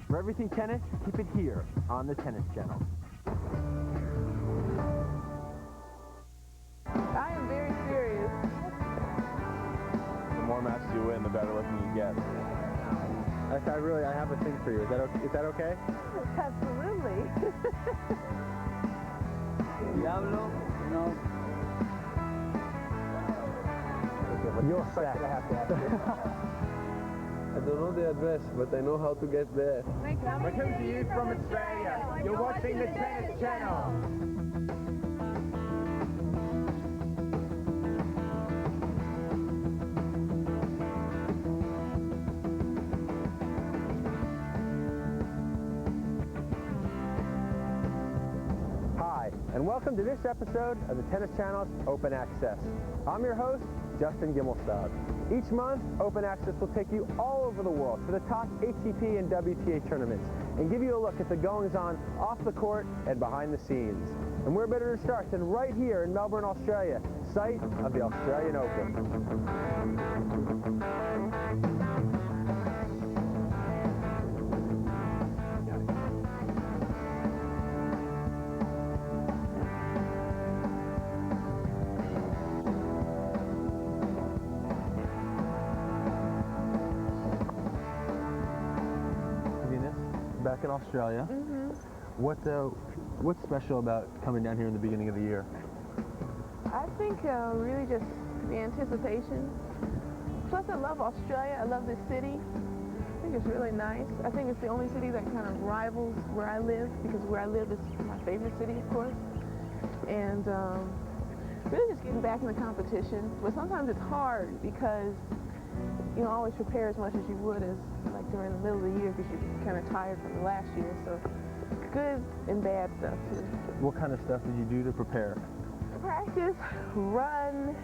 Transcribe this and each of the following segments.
For everything tennis, keep it here on the Tennis Channel. I am very serious. The more matches you win, the better looking you get. I have a thing for you. Is that okay? Absolutely. Diablo? No. You're set. I don't know the address, but I know how to get there. We're coming to you from Australia. You're watching the Tennis Channel. Hi, and welcome to this episode of the Tennis Channel's Open Access. I'm your host, Justin Gimelstob. Each month, Open Access will take you all over the world for the top ATP and WTA tournaments and give you a look at the goings-on off the court and behind the scenes. And where better to start than right here in Melbourne, Australia, site of the Australian Open. Back in Australia. What's special about coming down here in the beginning of the year? I think really just the anticipation. Plus I love Australia. I love this city. I think it's really nice. I think it's the only city that kind of rivals where I live, because where I live is my favorite city, of course. And really just getting back in the competition. But sometimes it's hard because you don't always prepare as much as you would as like during the middle of the year, because you're kind of tired from the last year. So good and bad stuff too. What kind of stuff did you do to prepare? Practice, run,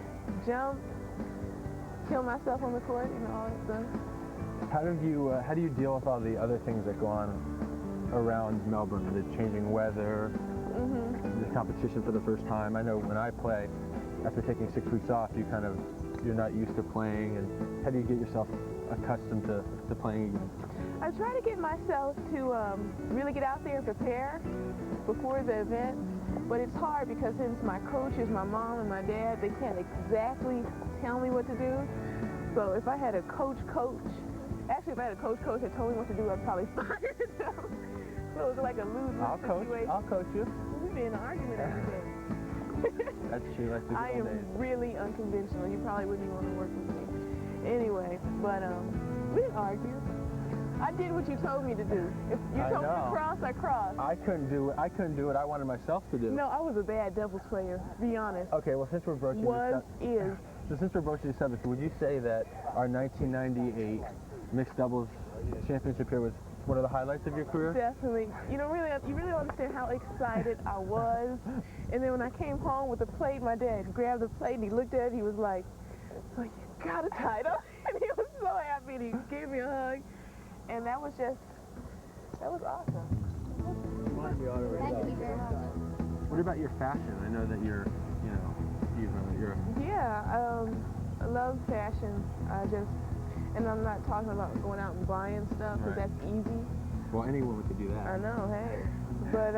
jump, kill myself on the court, you know, all that stuff. How do you deal with all the other things that go on around Melbourne, the changing weather, the competition for the first time? I know when I play, after taking 6 weeks off, you're not used to playing, and how do you get yourself accustomed to playing again? I try to get myself to really get out there and prepare before the event, but it's hard because since my coaches, my mom and my dad, they can't exactly tell me what to do. So if I had a coach that told me what to do, I'd probably fire them. So it was like a lose-lose situation. I'll coach you. We'd be in an argument every day. That's true. Like the I am really unconventional. You probably wouldn't even want to work with me. Anyway, but we didn't argue. I did what you told me to do. If you told me to cross, I crossed. I couldn't do what I wanted myself to do. No, I was a bad doubles player, to be honest. Okay, well, since we're broaching this subject, would you say that our 1998 mixed doubles championship here was one of the highlights of your career? Definitely. You really don't understand how excited I was. And then when I came home with the plate, my dad grabbed the plate and he looked at it. He was like, you got it tied up. And he was so happy and he gave me a hug. And that was awesome. Thank you very much. What about your fashion? I know that you're. Yeah, I love fashion. And I'm not talking about going out and buying stuff, because that's easy. Well, any woman could do that. I know, hey. But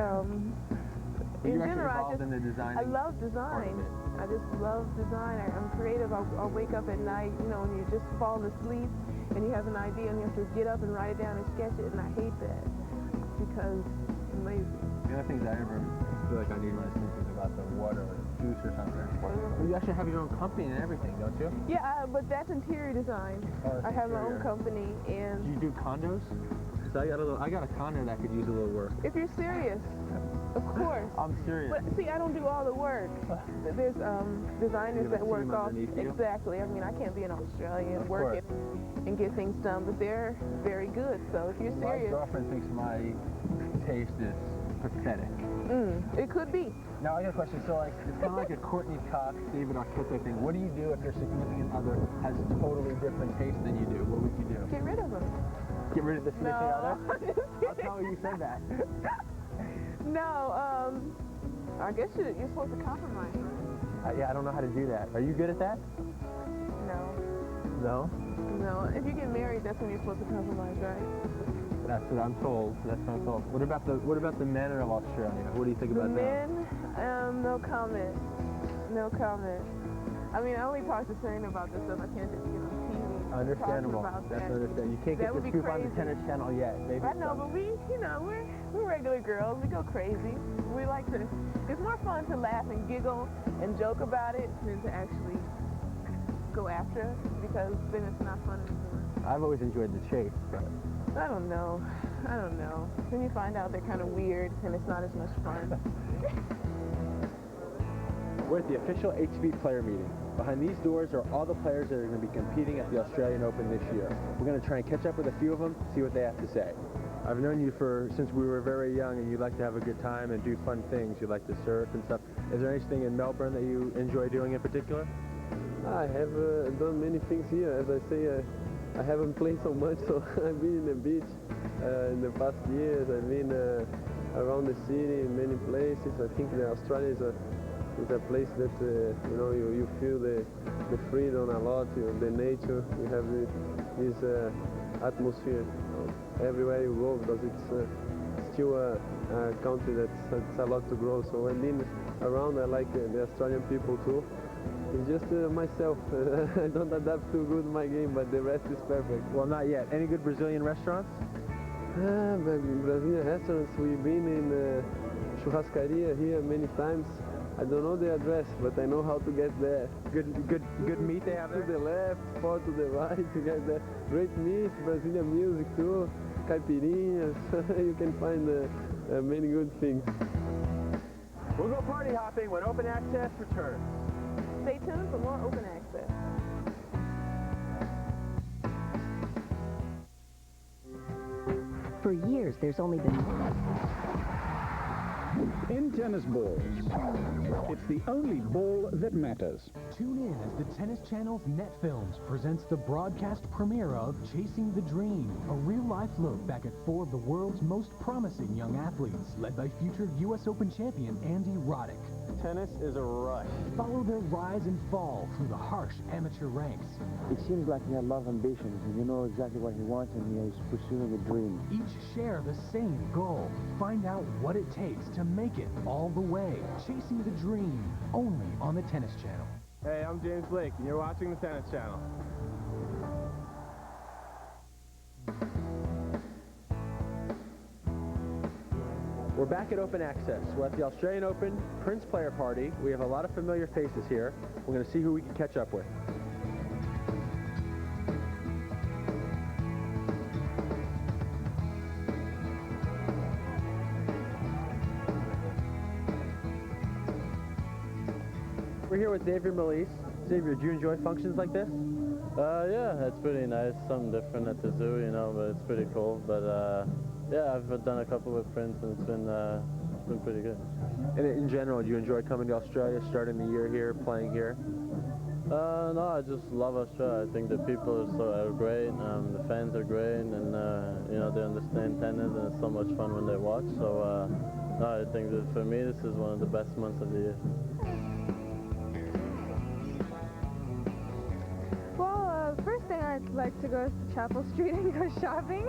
in general, I love design. I just love design. I'm creative. I'll wake up at night, when you're just falling asleep and you have an idea and you have to get up and write it down and sketch it, and I hate that because I'm lazy. The other things I ever feel like I need when I think about the water or juice or something. Well, you actually have your own company and everything, don't you? Yeah, but that's interior design. I have my own company. And do you do condos? So I got a condo that could use a little work. If you're serious, of course. I'm serious. But see, I don't do all the work. There's designers that work off. Exactly. I mean, I can't be in Australia and work and get things done, but they're very good. So if you're serious. My girlfriend thinks my taste is pathetic. It could be. Now I got a question. So it's kind of like a Courtney Cox, David Arquette thing. What do you do if your significant other has a totally different taste than you do? What would you do? Get rid of them. Get rid of the significant other? I'll tell you said that. No, I guess you're supposed to compromise, right? Yeah, I don't know how to do that. Are you good at that? No. No? No, if you get married, that's when you're supposed to compromise, right? That's what I'm told. That's what I'm told. What about the men of Australia? What do you think about the men, no comment. No comment. I mean, I only talk to Shane about this stuff. I can't just get on TV. Understandable. About That's that. understandable. You can't get That the would be scoop on the crazy. tennis channel yet. Maybe I know, but we're regular girls. We go crazy. We like to. It's more fun to laugh and giggle and joke about it than to actually go after it, because then it's not fun anymore. I've always enjoyed the chase, but I don't know. Then you find out they're kind of weird and it's not as much fun. we're at the official HB player meeting. Behind these doors are all the players that are going to be competing at the Australian Open this year. We're going to try and catch up with a few of them, see what they have to say. I've known you since we were very young, and you like to have a good time and do fun things. You like to surf and stuff. Is there anything in Melbourne that you enjoy doing in particular? I have done many things here. As I say, I haven't played so much, so I've been in the beach in the past years. I've been around the city in many places. I think that Australia is a place that you feel the freedom a lot, the nature. You have this atmosphere everywhere you go, because it's still a country that's a lot to grow. So when being around, I like the Australian people too. It's just myself. I don't adapt too good my game, but the rest is perfect. Well, not yet. Any good Brazilian restaurants? Brazilian restaurants, we've been in churrascaria here many times. I don't know the address, but I know how to get there. Good meat they have there? To the left, far to the right, to get there. Great meat, Brazilian music too, caipirinhas. You can find many good things. We'll go party hopping when Open Access returns. Stay tuned for more Open Access. For years, there's only been In tennis balls, it's the only ball that matters. Tune in as the Tennis Channel's NetFilms presents the broadcast premiere of Chasing the Dream, a real-life look back at 4 of the world's most promising young athletes, led by future U.S. Open champion Andy Roddick. Tennis is a rush. Follow their rise and fall through the harsh amateur ranks. It seems like he had a lot of ambitions, and you know exactly what he wants, and he is pursuing a dream. Each share the same goal. Find out what it takes to make it all the way. Chasing the Dream, only on the Tennis Channel. Hey, I'm James Blake, and you're watching the Tennis Channel. We're back at Open Access. We're at the Australian Open Prince Player Party. We have a lot of familiar faces here. We're going to see who we can catch up with. We're here with Xavier Malisse. Xavier, do you enjoy functions like this? Yeah, it's pretty nice. Something different at the zoo, you know, but it's pretty cool. But yeah, I've done a couple with Prince, and it's been pretty good. And in general, do you enjoy coming to Australia, starting the year here, playing here? No, I just love Australia. I think the people are great, the fans are great, and you know, they understand tennis, and it's so much fun when they watch. So no, I think that for me, this is one of the best months of the year. Well, first thing I'd like to go is to Chapel Street and go shopping.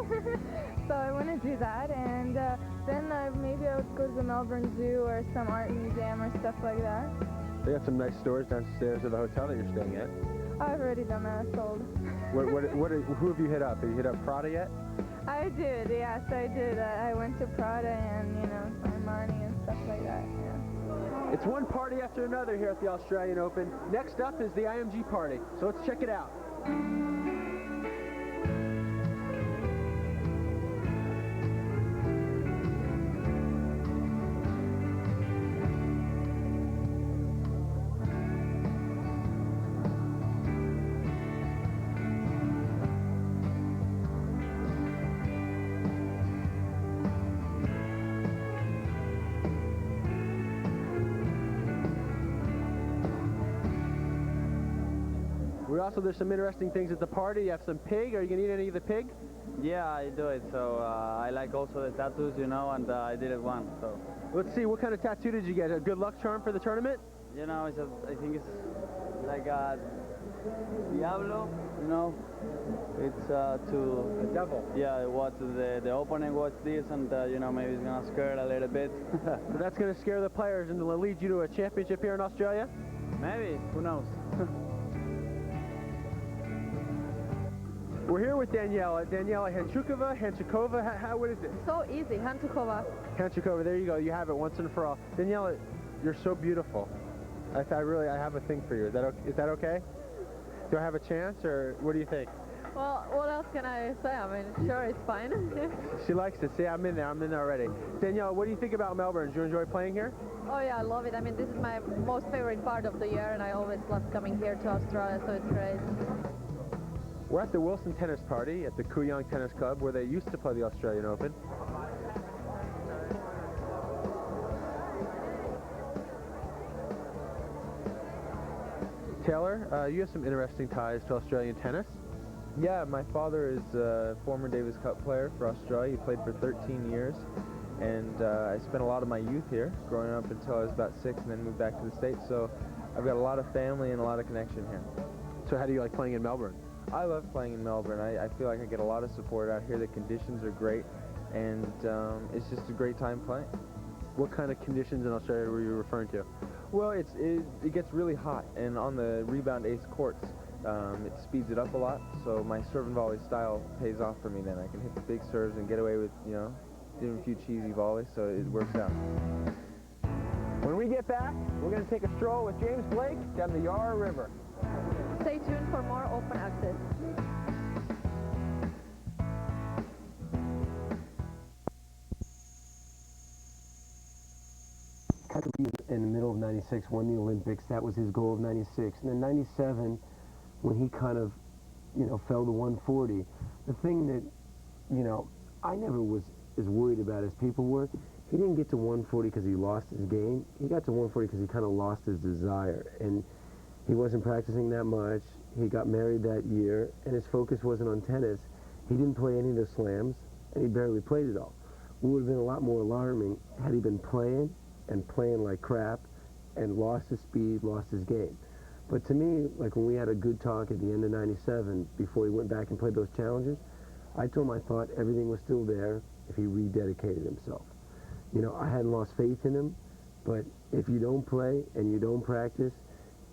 So I want to do that, and then maybe I would go to the Melbourne Zoo or some art museum or stuff like that. They got some nice stores downstairs at the hotel that you're staying at. I've already done that, sold. Who have you hit up? Have you hit up Prada yet? I did, yes, I did. I went to Prada and, you know, Armani and stuff like that, yeah. It's one party after another here at the Australian Open. Next up is the IMG party, so let's check it out. There's some interesting things at the party. You have some pig. Are you going to eat any of the pig? Yeah, I do it. So I like also the tattoos, you know, and I did it once. So let's see, what kind of tattoo did you get? A good luck charm for the tournament? You know, I think it's like Diablo, you know, it's to... The devil. Yeah, the opponent watch this and, you know, maybe it's going to scare it a little bit. So that's going to scare the players and will lead you to a championship here in Australia? Maybe, who knows? We're here with Daniela. Daniela Hanchukova, what is it? So easy, Hanchukova. Hanchukova, there you go. You have it once and for all. Daniela, you're so beautiful. I have a thing for you. Is that okay? Do I have a chance, or what do you think? Well, what else can I say? I mean, sure, it's fine. She likes it. See, I'm in there already. Daniela, what do you think about Melbourne? Do you enjoy playing here? Oh yeah, I love it. I mean, this is my most favorite part of the year, and I always love coming here to Australia, so it's great. We're at the Wilson Tennis Party at the Kooyong Tennis Club, where they used to play the Australian Open. Taylor, you have some interesting ties to Australian tennis. Yeah, my father is a former Davis Cup player for Australia. He played for 13 years, and I spent a lot of my youth here, growing up until I was about 6, and then moved back to the States. So I've got a lot of family and a lot of connection here. So how do you like playing in Melbourne? I love playing in Melbourne. I feel like I get a lot of support out here. The conditions are great, and it's just a great time playing. What kind of conditions in Australia were you referring to? Well, it gets really hot, and on the rebound ace courts, it speeds it up a lot, so my serve and volley style pays off for me then. I can hit the big serves and get away with, you know, doing a few cheesy volleys, so it works out. When we get back, we're going to take a stroll with James Blake down the Yarra River. Stay tuned for more Open Access. In the middle of 96, won the Olympics. That was his goal of 96. And then 97, when he kind of, you know, fell to 140, the thing that, you know, I never was as worried about as people were, he didn't get to 140 because he lost his game. He got to 140 because he kind of lost his desire. And he wasn't practicing that much. He got married that year, and his focus wasn't on tennis. He didn't play any of the slams, and he barely played it all. It would have been a lot more alarming had he been playing and playing like crap and lost his speed, lost his game. But to me, like when we had a good talk at the end of 97, before he went back and played those challenges, I told him I thought everything was still there if he rededicated himself. You know, I hadn't lost faith in him, but if you don't play and you don't practice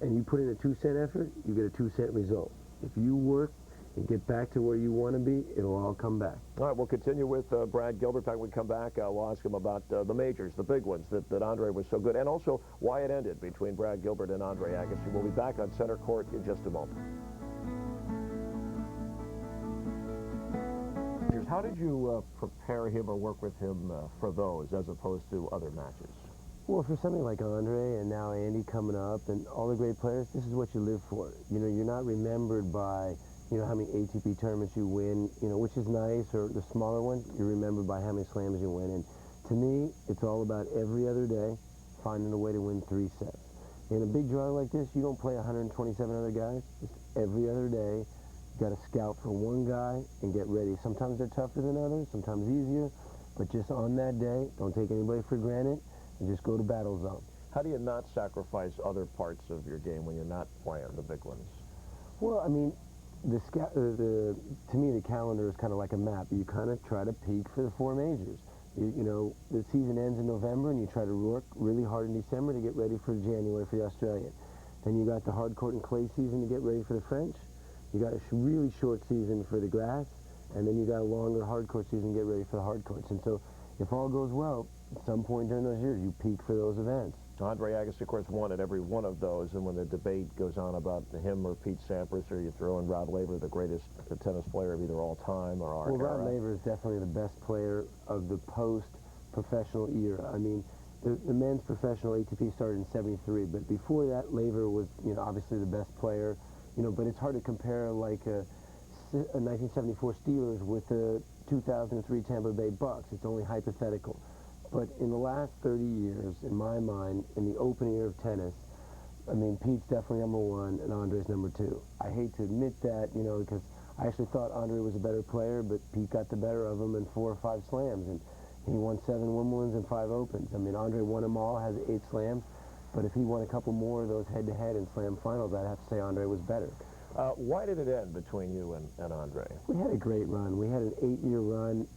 and you put in a 2-cent effort, you get a 2-cent result. If you work and get back to where you want to be, it'll all come back. All right, we'll continue with Brad Gilbert. When we come back, we'll ask him about the majors, the big ones that Andre was so good, and also why it ended between Brad Gilbert and Andre Agassi. We'll be back on center court in just a moment. How did you prepare him or work with him for those as opposed to other matches? Well, for something like Andre and now Andy coming up and all the great players, this is what you live for. You know, you're not remembered by, you know, how many ATP tournaments you win, you know, which is nice, or the smaller ones, you're remembered by how many slams you win. And to me, it's all about every other day finding a way to win 3 sets. In a big draw like this, you don't play 127 other guys. Just every other day, you got to scout for one guy and get ready. Sometimes they're tougher than others, sometimes easier, but just on that day, don't take anybody for granted and just go to battle zone. How do you not sacrifice other parts of your game when you're not playing the big ones? Well, I mean, to me, the calendar is kind of like a map. You kind of try to peak for the 4 majors. You know, the season ends in November, and you try to work really hard in December to get ready for January for the Australian. Then you got the hard court and clay season to get ready for the French. You got a really short season for the grass, and then you got a longer hard court season to get ready for the hard courts. And so, if all goes well, at some point during those years, you peak for those events. Andre Agassi, of course, won at every one of those, and when the debate goes on about him or Pete Sampras, or you throw in Rod Laver, the greatest tennis player of either all time or our era. Well, Rod Laver is definitely the best player of the post-professional era. I mean, the men's professional ATP started in '73, but before that, Laver was, you know, obviously the best player. You know, but it's hard to compare like a 1974 Steelers with the 2003 Tampa Bay Bucks. It's only hypothetical. But in the last 30 years, in my mind, in the open era of tennis, I mean, Pete's definitely #1 and Andre's #2. I hate to admit that, you know, because I actually thought Andre was a better player, but Pete got the better of him in 4 or 5 slams, and he won 7 Wimbledons and 5 Opens. I mean, Andre won them all, has 8 slams. But if he won a couple more of those head-to-head and slam finals, I'd have to say Andre was better. Why did it end between you and Andre? We had a great run. We had an 8-year run.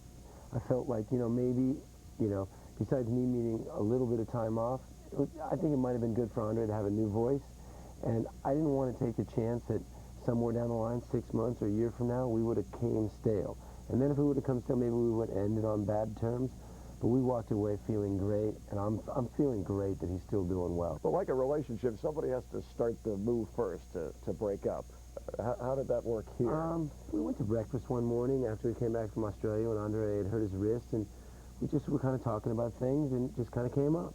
I felt like, maybe, besides me needing a little bit of time off, I think it might have been good for Andre to have a new voice. And I didn't want to take the chance that somewhere down the line, 6 months or a year from now, we would have came stale. And then if we would have come stale, maybe we would have ended on bad terms. But we walked away feeling great, and I'm feeling great that he's still doing well. Well, like a relationship, somebody has to start the move first to break up. How did that work here? We went to breakfast one morning after we came back from Australia when Andre had hurt his wrist, and we just were kind of talking about things, and it just kind of came up.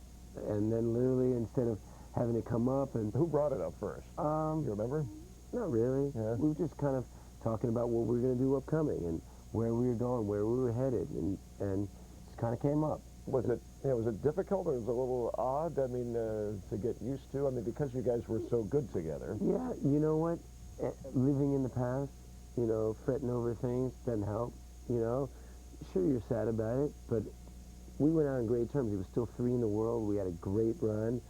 And then literally, instead of having it come up, and who brought it up first? You remember? Not really. Yeah. We were just kind of talking about what we were going to do upcoming and where we were going, where we were headed, and just kind of came up. Was it difficult, or was it a little odd? I mean, to get used to. I mean, because you guys were so good together. Yeah, you know what? Living in the past, fretting over things doesn't help. Sure, you're sad about it, but we went out on great terms. He was still 3 in the world. We had a great run.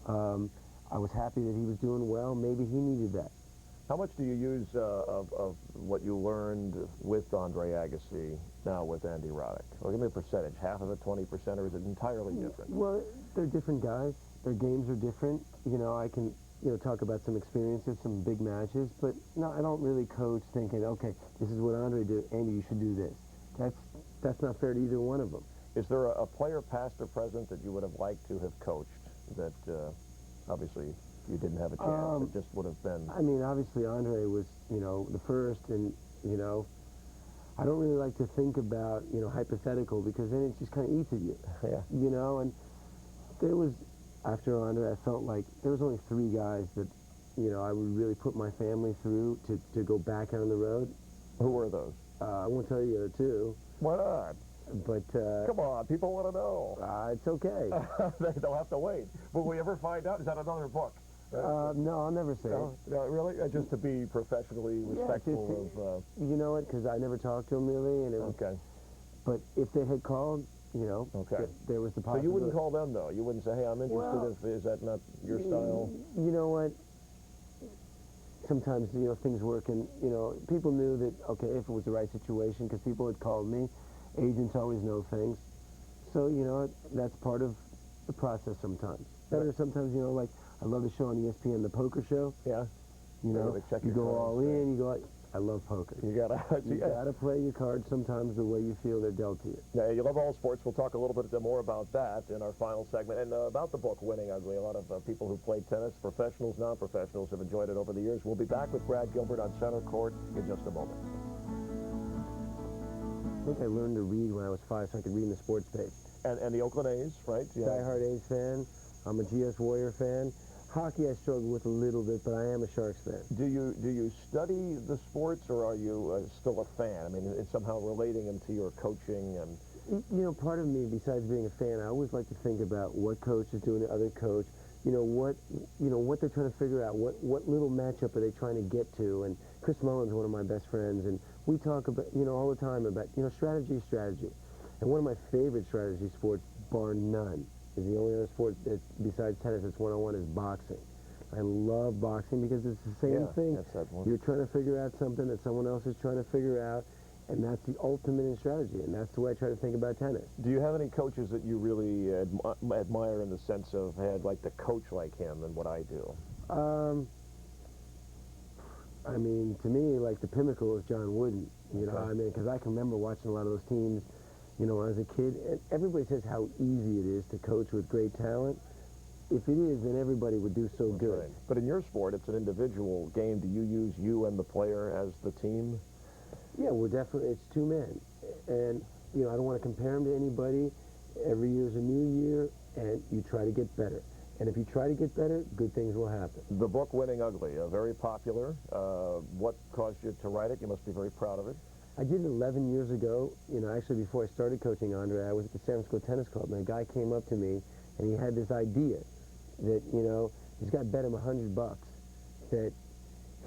I was happy that he was doing well. Maybe he needed that. How much do you use of what you learned with Andre Agassi now with Andy Roddick? Well, give me a percentage. Half of it, 20%, or is it entirely different? Well, they're different guys. Their games are different. I can talk about some experiences, some big matches, but no, I don't really coach thinking, okay, this is what Andre did. Andy, you should do this. That's not fair to either one of them. Is there a player, past or present, that you would have liked to have coached that obviously you didn't have a chance? It just would have been. I mean, obviously Andre was, the first, and I don't really like to think about, hypothetical, because then it just kind of eats at you. Yeah. And there was, after Andre, I felt like there was only 3 guys that, I would really put my family through to go back on the road. Who were those? I won't tell you the other 2. Why not? But come on, people want to know. It's okay. They'll have to wait. Will we ever find out? Is that another book? No, I'll never say it. No, really? Just to be professionally respectful of... You know what? Because I never talked to him really. And okay. But if they had called, there was the possibility. So you wouldn't call them, though? You wouldn't say, hey, I'm interested is that not your style? You know what? Sometimes, things work, and, people knew that, okay, if it was the right situation, because people had called me. Agents always know things. So, that's part of the process sometimes. Better sometimes, like, I love the show on ESPN, The Poker Show. Yeah. You go all in, you go, I love poker. You gotta play your cards sometimes the way you feel they're dealt to you. Yeah, you love all sports. We'll talk a little bit more about that in our final segment. And about the book, Winning Ugly. A lot of people who played tennis, professionals, non-professionals, have enjoyed it over the years. We'll be back with Brad Gilbert on center court in just a moment. I think I learned to read when I was 5, so I could read in the sports page. And the Oakland A's, right? Die-hard A's fan. I'm a GS Warrior fan. Hockey I struggle with a little bit, but I am a Sharks fan. Do you study the sports, or are you still a fan? I mean, it's somehow relating them to your coaching and... part of me, besides being a fan, I always like to think about what coach is doing to other coach. What they're trying to figure out. What little matchup are they trying to get to? And Chris Mullen's one of my best friends, and we talk about, all the time about, strategy is strategy. And one of my favorite strategy sports, bar none, is the only other sport that, besides tennis, it's one-on-one, is boxing. I love boxing because it's the same thing. That's that one. You're trying to figure out something that someone else is trying to figure out, and that's the ultimate in strategy, and that's the way I try to think about tennis. Do you have any coaches that you really admire in the sense of, hey, I'd like to coach like him and what I do? I mean, to me, like, the pinnacle is John Wooden. I mean, because I can remember watching a lot of those teams, when I was a kid. And everybody says how easy it is to coach with great talent. If it is, then everybody would do so good. Right. But in your sport, it's an individual game. Do you use you and the player as the team? Yeah, we're definitely, it's 2 men. And, I don't want to compare them to anybody. Every year's a new year, and you try to get better. And if you try to get better, good things will happen. The book, Winning Ugly, very popular. What caused you to write it? You must be very proud of it. I did it 11 years ago. Actually, before I started coaching Andre, I was at the San Francisco Tennis Club, and a guy came up to me, and he had this idea that, he's got to bet him $100 that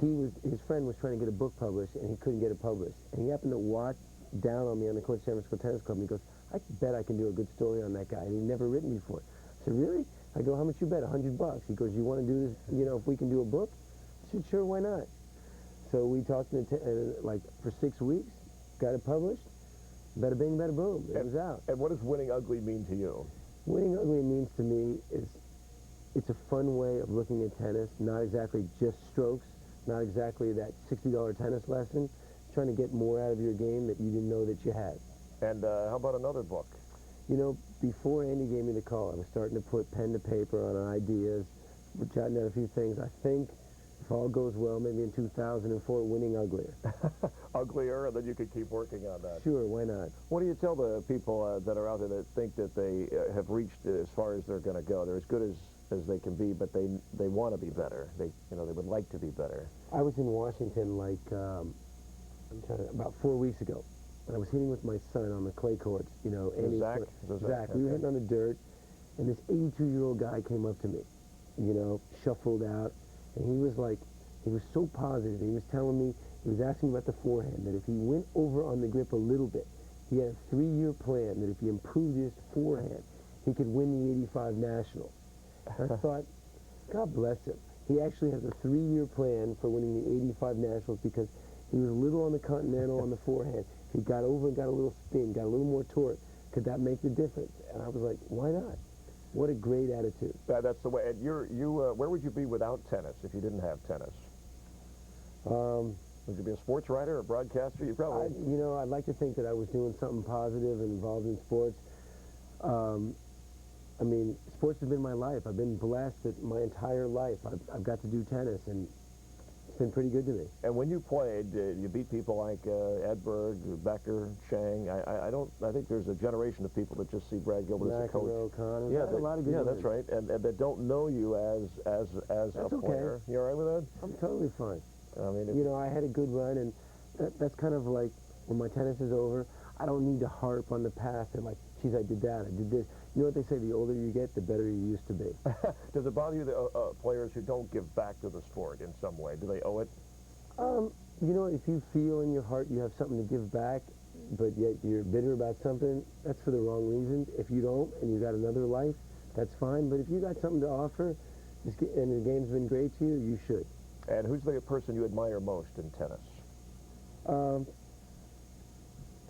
his friend was trying to get a book published, and he couldn't get it published. And he happened to walk down on me on the court of San Francisco Tennis Club, and he goes, I bet I can do a good story on that guy. And he'd never written before. I said, really? I go, how much you bet? $100. He goes, you want to do this, if we can do a book? I said, sure, why not? So we talked like for 6 weeks, got it published. Bada bing, bada boom. It was out. And what does Winning Ugly mean to you? Winning Ugly means to me is it's a fun way of looking at tennis, not exactly just strokes, not exactly that $60 tennis lesson, trying to get more out of your game that you didn't know that you had. And how about another book? You know, before Andy gave me the call, I was starting to put pen to paper on ideas, jotting down a few things. I think if all goes well, maybe in 2004, Winning Uglier. Uglier, and then you could keep working on that. Sure, why not? What do you tell the people that are out there that think that they have reached as far as they're going to go? They're as good as they can be, but they want to be better. They would like to be better. I was in Washington like about 4 weeks ago, and I was hitting with my son on the clay courts. You know, Andy, Zach. We were hitting on the dirt, and this 82-year-old guy came up to me, you know, shuffled out, and he was like, he was so positive. He was telling me, he was asking about the forehand, that if he went over on the grip a little bit, he had a 3-year plan that if he improved his forehand, he could win the 85 Nationals. And I thought, God bless him. He actually has a 3-year plan for winning the 85 Nationals because he was a little on the Continental on the forehand. If he got over and got a little spin, got a little more torque, could that make the difference? And I was like, why not? What a great attitude. That's the way. And where would you be without tennis if you didn't have tennis? Would you be a sports writer or a broadcaster? You probably. You know, I'd like to think that I was doing something positive and involved in sports. I mean, sports has been my life. I've been blessed that my entire life I've got to do tennis, and it's been pretty good to me. And when you played, you beat people like Edberg, Becker, Chang. I think there's a generation of people that just see Brad Gilbert as a coach. O'Connor. Yeah, a lot of good that's right. And that don't know you as a player. Okay. You all right with that? I'm totally fine. I mean, you know, I had a good run, and that's kind of like when my tennis is over, I don't need to harp on the past and like, geez, I did that, I did this. You know what they say, the older you get, the better you used to be. Does it bother you, the players who don't give back to the sport in some way? Do they owe it? You know, if you feel in your heart you have something to give back, but yet you're bitter about something, that's for the wrong reasons. If you don't, and you got another life, that's fine. But if you got something to offer, and the game's been great to you, you should. And who's the person you admire most in tennis? And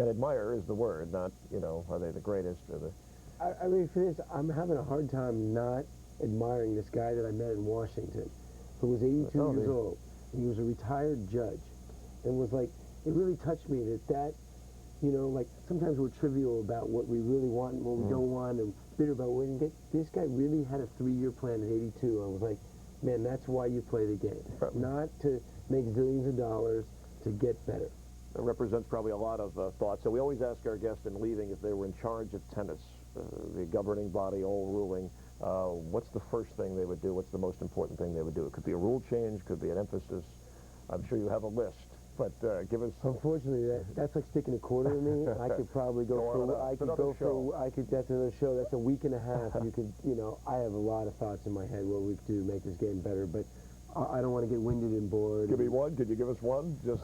admire is the word, not, you know, are they the greatest or the... I mean, for this, I'm having a hard time not admiring this guy that I met in Washington, who was 82 years old. He was a retired judge, and was like, it really touched me that, you know, like, sometimes we're trivial about what we really want and what we don't want, and bitter about what we didn't get. This guy really had a 3-year plan at 82. I was like, man, that's why you play the game. Not to make zillions of dollars, to get better. That represents probably a lot of thoughts. So we always ask our guests in leaving if they were in charge of tennis, the governing body, all ruling, what's the first thing they would do? What's the most important thing they would do? It could be a rule change, could be an emphasis. I'm sure you have a list, but give us... Unfortunately, that's like sticking a quarter in me. I could probably go that's another show. That's a week and a half. You know, I have a lot of thoughts in my head what we could do to make this game better, but I don't want to get winded and bored. Give me one. Could you give us one? Just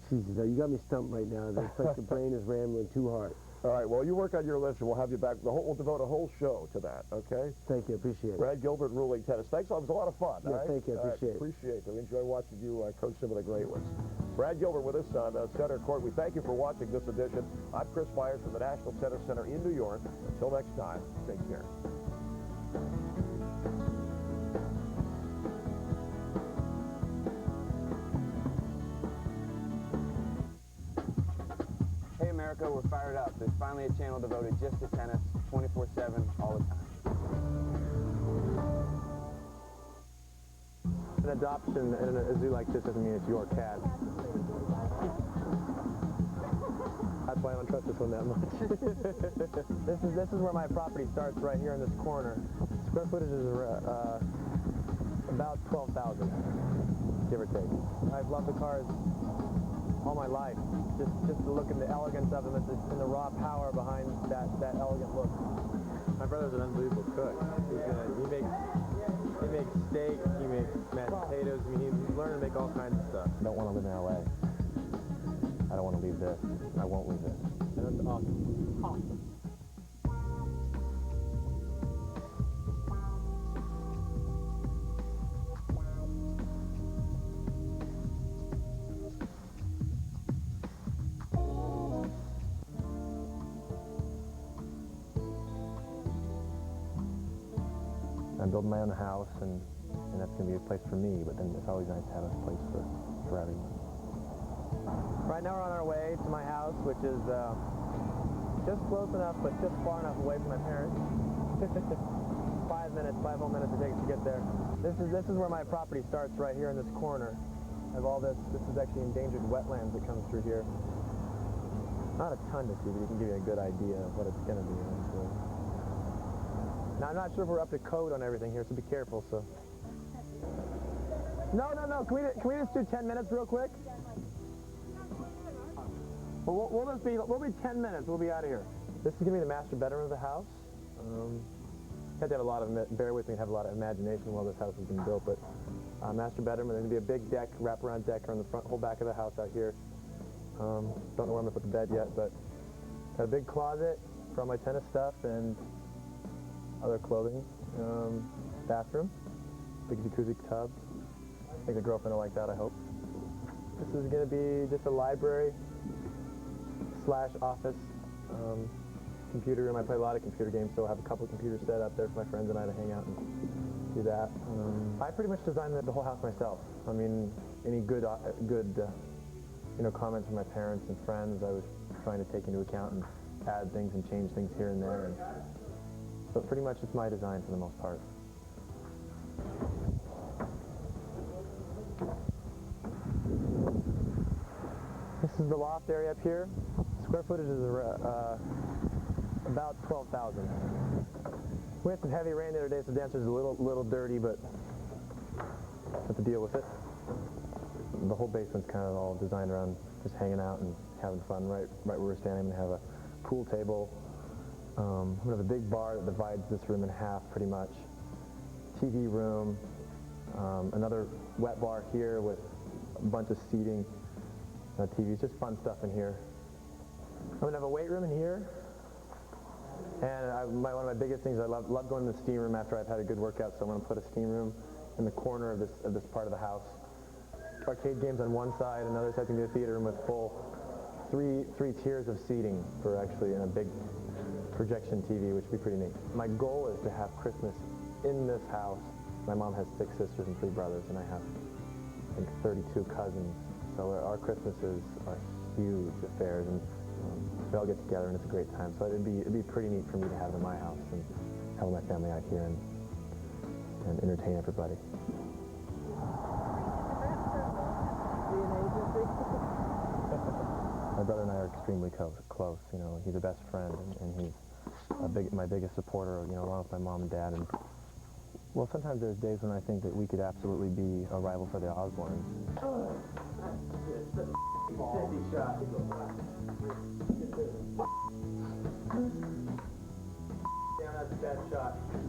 Jesus, you got me stumped right now. It's like the brain is rambling too hard. All right, well, you work on your list, and we'll have you back. We'll devote a whole show to that, okay? Thank you, appreciate it. Brad Gilbert, Ruling Tennis. Thanks, it was a lot of fun. Yeah, thank you, appreciate it. Appreciate it. We enjoy watching you coach some of the great ones. Brad Gilbert with us on Center Court. We thank you for watching this edition. I'm Chris Myers from the National Tennis Center in New York. Until next time, take care. Hey America, we're fired up. There's finally a channel devoted just to tennis, 24/7, all the time. An adoption in a zoo like this doesn't mean it's your cat. That's why I don't trust this one that much. This is where my property starts, right here in this corner. Square footage is about 12,000, give or take. I've loved the cars all my life. Just the look and the elegance of them and the raw power behind that elegant look. My brother's an unbelievable cook. He makes steak, he makes mashed potatoes. I mean, he's learned to make all kinds of stuff. I don't want to live in LA. I don't want to leave this. I won't leave this. That's awesome. Awesome. I'm building my own house, and that's going to be a place for me, but then it's always nice to have a place for everyone. Right now we're on our way to my house, which is just close enough, but just far enough away from my parents. 5 whole minutes it takes to get there. This is where my property starts, right here in this corner. I have all this. This is actually endangered wetlands that comes through here. Not a ton to see, but you can give you a good idea of what it's going to be eventually. Now, I'm not sure if we're up to code on everything here, so be careful. So. No. Can we just do 10 minutes real quick? Well, we'll be 10 minutes. We'll be out of here. This is going to be the master bedroom of the house. You have to have a lot of, bear with me, have a lot of imagination while this house has been built, but master bedroom, and there's going to be a big deck, wraparound deck around the front, whole back of the house out here. Don't know where I'm going to put the bed yet, but got a big closet for all my tennis stuff and other clothing. Bathroom, big jacuzzi tub. I think the girlfriend will like that, I hope. This is going to be just a library / office. Computer room. I play a lot of computer games, so I'll have a couple of computers set up there for my friends and I to hang out and do that. I pretty much designed the whole house myself. I mean, any good comments from my parents and friends, I was trying to take into account and add things and change things here and there. But pretty much it's my design for the most part. This is the loft area up here. Square footage is about 12,000. We had some heavy rain the other day, so the downstairs is a little dirty, but have to deal with it. The whole basement's kind of all designed around just hanging out and having fun. Right where we're standing, I'm gonna have a pool table. I'm gonna have a big bar that divides this room in half, pretty much. TV room, another wet bar here with a bunch of seating. TVs, just fun stuff in here. I'm gonna have a weight room in here. And one of my biggest things, I love going to the steam room after I've had a good workout, so I'm going to put a steam room in the corner of this part of the house. Arcade games on one side, another side can be a theater room with full three tiers of seating for actually in a big projection TV, which would be pretty neat. My goal is to have Christmas in this house. My mom has 6 sisters and 3 brothers, and I have, I think, 32 cousins. So our Christmases are huge affairs, and we all get together and it's a great time. So it'd be pretty neat for me to have it in my house and have my family out here and entertain everybody. My brother and I are extremely close. You know, he's a best friend, and he's my biggest supporter. You know, along with my mom and dad. And well, sometimes there's days when I think that we could absolutely be a rival for the Osbournes.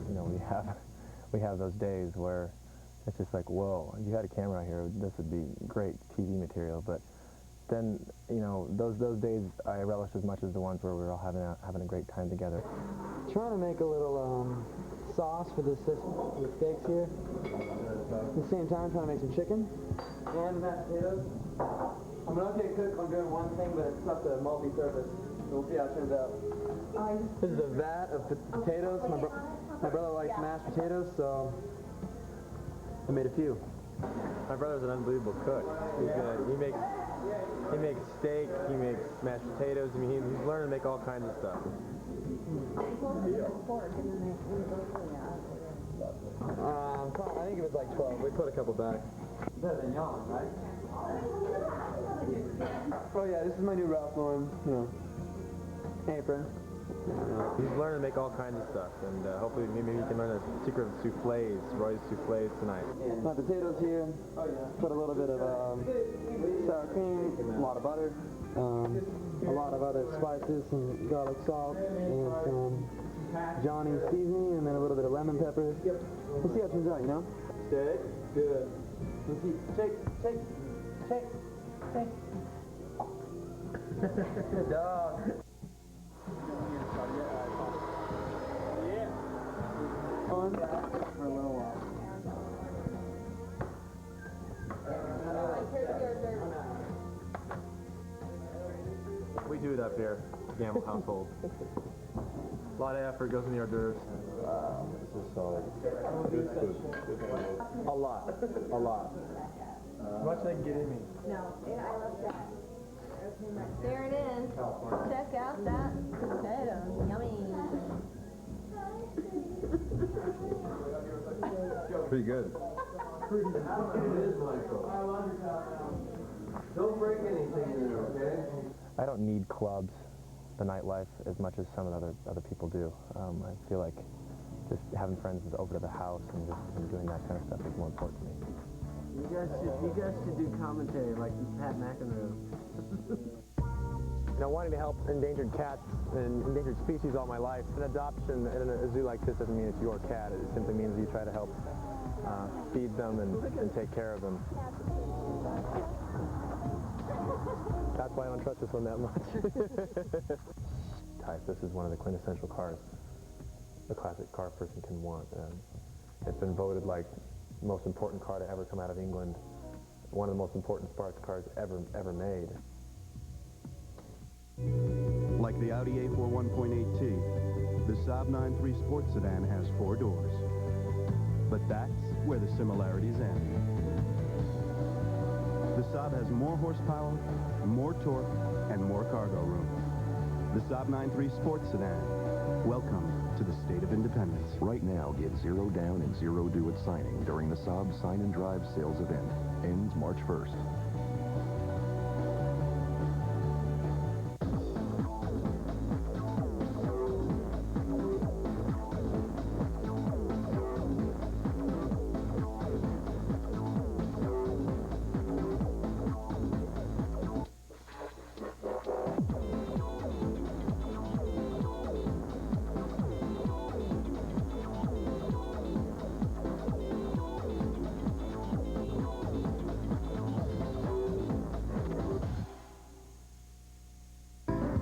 You know, we have those days where it's just like, whoa, if you had a camera out here, this would be great TV material. But then, you know, those days I relish as much as the ones where we're all having a great time together. Trying to make a little sauce for the steaks here. At the same time, trying to make some chicken and mashed potatoes. I'm an okay cook on doing one thing, but it's tough to multi-purpose. We'll see how it turns out. This is a vat of potatoes. My brother likes mashed potatoes, so I made a few. My brother's an unbelievable cook. He makes steak, he makes mashed potatoes. I mean, he's learned to make all kinds of stuff. I think it was like 12. We put a couple back. Better than y'all, right? Oh yeah, this is my new Ralph Lauren, apron. He's learned to make all kinds of stuff, and hopefully maybe he can learn the secret of soufflés, Roy's soufflés tonight. My potatoes here. Put a little bit of sour cream, a lot of butter, a lot of other spices, some garlic salt, and some Johnny's seasoning, and then a little bit of lemon pepper. We'll see how it turns out, you know? Steak? Good. Let's see. Shake. Good dog. Yeah. On for a little while. We do it up here, Gamble household. A lot of effort goes in the hors d'oeuvres. Wow, this is solid. Good food. Good food. A lot. A lot. As much as I can get in me. No, I love that. There it is. Check out that potato. Yummy. Pretty good. Don't break anything in there, okay? I don't need clubs, the nightlife, as much as some of other people do. I feel like just having friends over to the house and doing that kind of stuff is more important to me. You guys should do commentary like Pat McEnroe. You know, wanting to help endangered cats and endangered species all my life, an adoption in a zoo like this doesn't mean it's your cat. It simply means you try to help feed them and take care of them. That's why I don't trust this one that much. Type, this is one of the quintessential cars a classic car person can want. It's been voted like the most important car to ever come out of England, one of the most important sports cars ever made. Like the Audi A4 1.8T, the Saab 9.3 Sports Sedan has 4 doors. But that's where the similarities end. The Saab has more horsepower, more torque, and more cargo room. The Saab 9.3 Sports Sedan. Welcome to the state of independence. Right now, get 0 down and 0 due at signing during the Saab Sign and Drive sales event. Ends March 1st.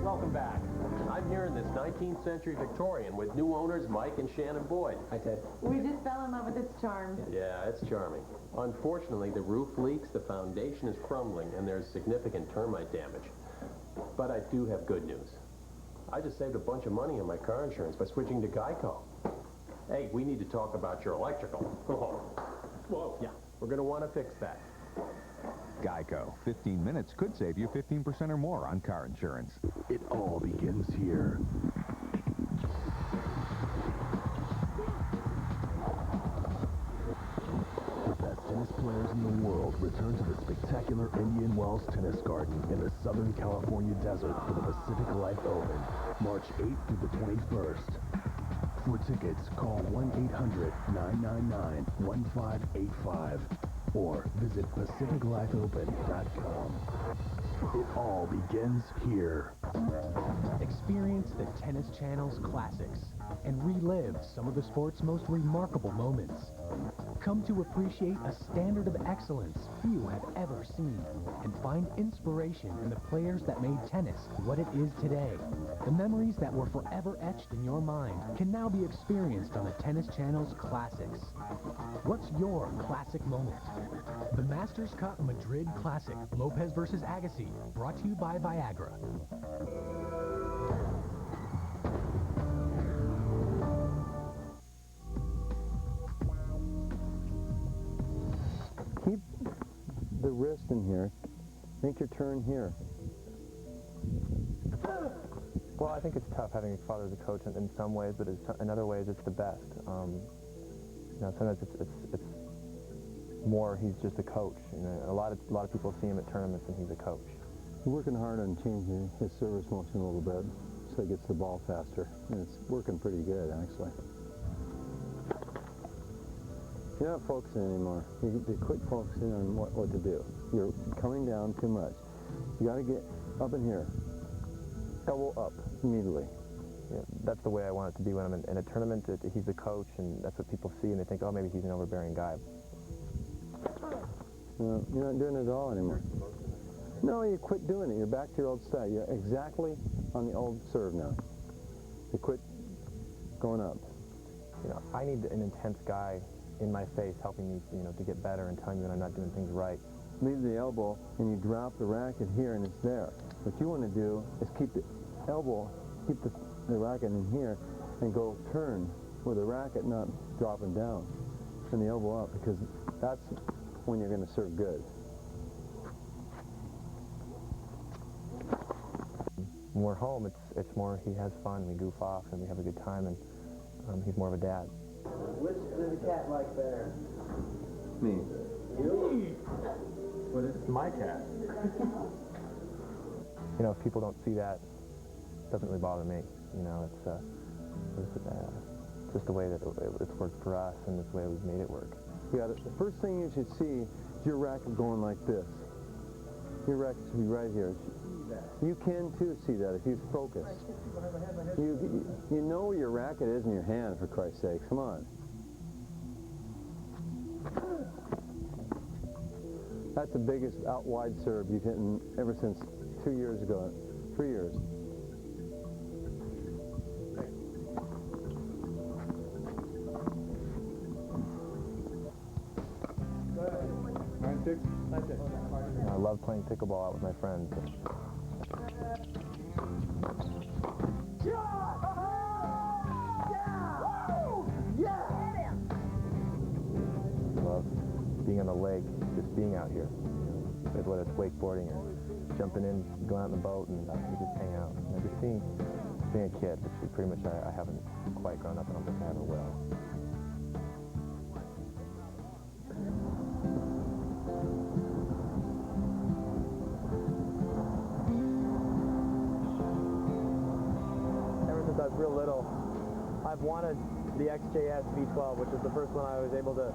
Welcome back. I'm here in this 19th century Victorian with new owners Mike and Shannon Boyd. Hi, Ted. We just fell in love with its charm. Yeah, it's charming. Unfortunately, the roof leaks, the foundation is crumbling, and there's significant termite damage. But I do have good news. I just saved a bunch of money on my car insurance by switching to Geico. Hey, we need to talk about your electrical. Whoa. Yeah, we're going to want to fix that. Geico. 15 minutes could save you 15% or more on car insurance. It all begins here. The best tennis players in the world return to the spectacular Indian Wells Tennis Garden in the Southern California desert for the Pacific Life Open, March 8th through the 21st. For tickets, call 1-800-999-1585 or visit PacificLifeOpen.com. It all begins here. Experience the Tennis Channel's classics and relive some of the sport's most remarkable moments. Come to appreciate a standard of excellence few have ever seen and find inspiration in the players that made tennis what it is today. The memories that were forever etched in your mind can now be experienced on the Tennis Channel's classics. What's your classic moment? The Masters Cup Madrid Classic, Lopez versus Agassi, brought to you by Viagra. Keep the wrist in here. Make your turn here. Well, I think it's tough having a father as a coach in some ways, but in other ways it's the best. You know, sometimes it's more he's just a coach. You know, a lot of people see him at tournaments and he's a coach. We're working hard on changing his service motion a little bit so he gets the ball faster. And it's working pretty good, actually. You're not focusing anymore. You quit focusing on what to do. You're coming down too much. You got to get up in here. Elbow up immediately. Yeah, that's the way I want it to be when I'm in a tournament. He's the coach, and that's what people see, and they think, oh, maybe he's an overbearing guy. No, you're not doing it at all anymore. No, you quit doing it. You're back to your old style. You're exactly on the old serve now. You quit going up. You know, I need an intense guy in my face helping me, you know, to get better and telling me that I'm not doing things right. Leave the elbow, and you drop the racket here, and it's there. What you want to do is keep the elbow, keep the racket in here, and go turn with the racket not dropping down and the elbow up, because that's when you're going to serve good. When we're home, it's more he has fun, we goof off, and we have a good time, and he's more of a dad. Which does a cat like better? Me. You? What is my cat? You know, if people don't see that, it doesn't really bother me. You know, it's just the way that it's worked for us, and it's the way we've made it work. Yeah, the first thing you should see is your racket going like this. Your racket should be right here. You can too see that if you focus. You know where your racket is in your hand, for Christ's sake. Come on. That's the biggest out wide serve you've hit ever since 2 years ago, 3 years. I love playing pickleball out with my friends. I love being on the lake, just being out here. You know, whether it's wakeboarding or jumping in, going out in the boat, and we just hang out. You know, just being a kid, which pretty much I haven't quite grown up. I don't think I ever will. Ever since I was real little, I've wanted the XJS V12, which is the first one I was able to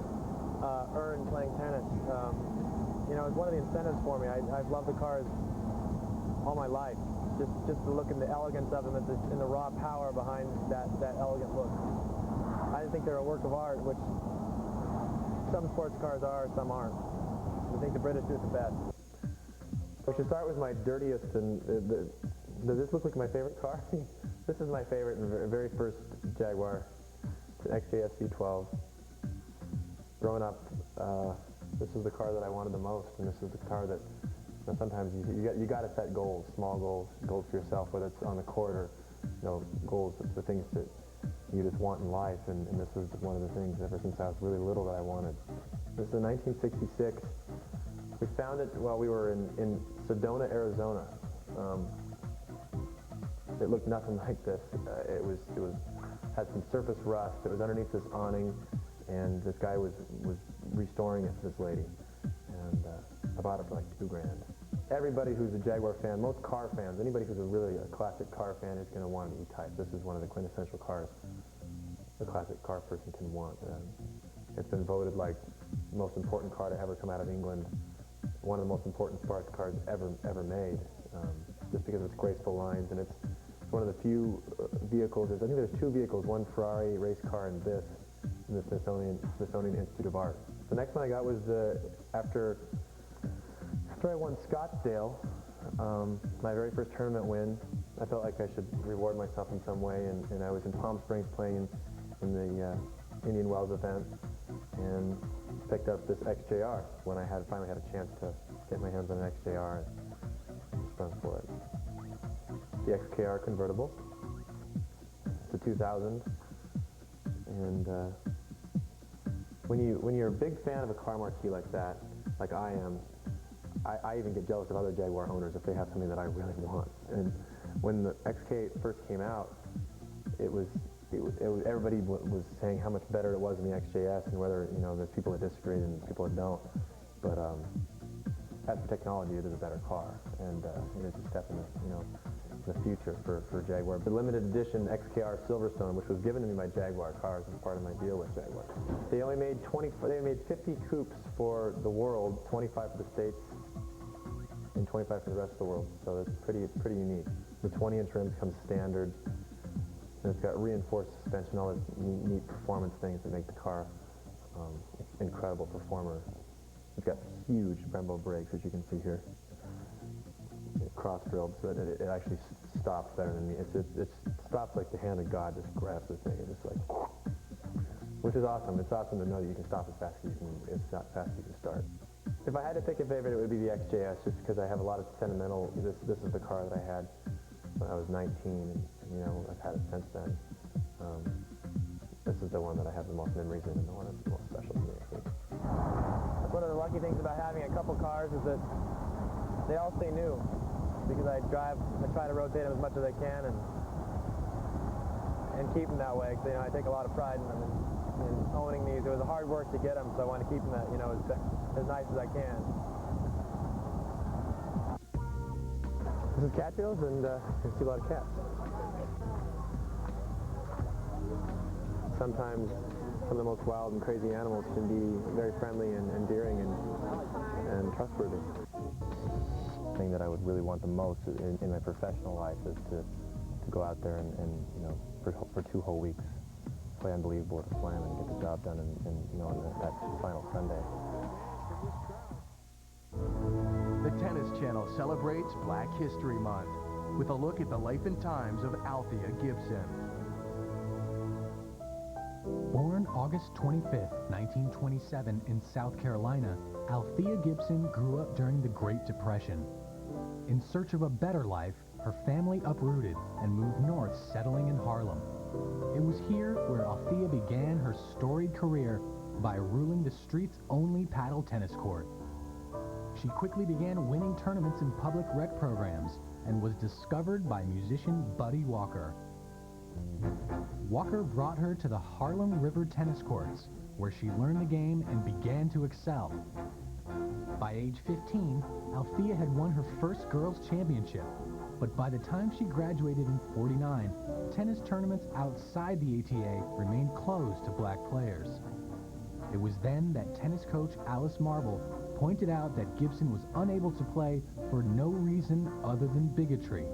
earn playing tennis. You know, it's one of the incentives for me. I've loved the cars all my life. Just the look and the elegance of them, and the raw power behind that elegant look. I think they're a work of art, which some sports cars are, some aren't. I think the British do it the best. We should start with my dirtiest, and does this look like my favorite car? This is my favorite and very first Jaguar, the XJS V12. Growing up, this is the car that I wanted the most, and this is the car that, you know, sometimes you got to set goals, small goals for yourself, whether it's on the court or, you know, goals for things that you just want in life, and this was one of the things ever since I was really little that I wanted. This is a 1966. We found it while we were in Sedona, Arizona. It looked nothing like this. It had some surface rust. It was underneath this awning, and this guy was restoring it for this lady, and I bought it for like $2 grand. Everybody who's a Jaguar fan, most car fans, anybody who's really a classic car fan is going to want an E-Type. This is one of the quintessential cars a classic car person can want. It's been voted like the most important car to ever come out of England, one of the most important sports cars ever made, just because of its graceful lines, and it's one of the few vehicles. I think there's 2 vehicles, one Ferrari race car and this, in the Smithsonian Institute of Art. The next one I got was after I won Scottsdale, my very first tournament win. I felt like I should reward myself in some way, and I was in Palm Springs playing in the Indian Wells event, and picked up this XJR when I finally had a chance to get my hands on an XJR and sprung for it. The XKR convertible. It's a 2000, and when you're a big fan of a car marquee like that, like I am, I even get jealous of other Jaguar owners if they have something that I really want. And when the XK first came out, everybody was saying how much better it was than the XJS, and whether, you know, there's people that disagree and people that don't. But as for technology, it is a better car, and it is a step in the future for Jaguar. The limited edition XKR Silverstone, which was given to me by Jaguar Cars as part of my deal with Jaguar. They only made 50 coupes for the world, 25 for the States, and 25 for the rest of the world. So it's pretty unique. The 20-inch rims comes standard, and it's got reinforced suspension, all those neat performance things that make the car incredible performer. It's got huge Brembo brakes, as you can see here. Cross-drilled so that it actually stops better than me. It stops like the hand of God just grabs this thing. It's just like, which is awesome. It's awesome to know that you can stop as fast as you can, as fast as you can start. If I had to pick a favorite, it would be the XJS, just because I have a lot of sentimental. This is the car that I had when I was 19, and you know, I've had it since then. this is the one that I have the most memories in and the one that's the most special to me, I think. One of the lucky things about having a couple cars is that they all stay new, because I try to rotate them as much as I can and keep them that way, because I take a lot of pride in them and owning these. It was hard work to get them, so I want to keep them as nice as I can. This is Cattails, and you see a lot of cats. Sometimes some of the most wild and crazy animals can be very friendly and endearing and trustworthy. The thing that I would really want the most in my professional life is to go out there and for 2 whole weeks, play unbelievable at a slam and get the job done on that final Sunday. The Tennis Channel celebrates Black History Month with a look at the life and times of Althea Gibson. Born August 25, 1927 in South Carolina, Althea Gibson grew up during the Great Depression. In search of a better life, her family uprooted and moved north, settling in Harlem. It was here where Althea began her storied career by ruling the street's only paddle tennis court. She quickly began winning tournaments in public rec programs and was discovered by musician Buddy Walker. Walker brought her to the Harlem River tennis courts, where she learned the game and began to excel. By age 15, Althea had won her first girls' championship, but by the time she graduated in '49, tennis tournaments outside the ATA remained closed to black players. It was then that tennis coach Alice Marble pointed out that Gibson was unable to play for no reason other than bigotry.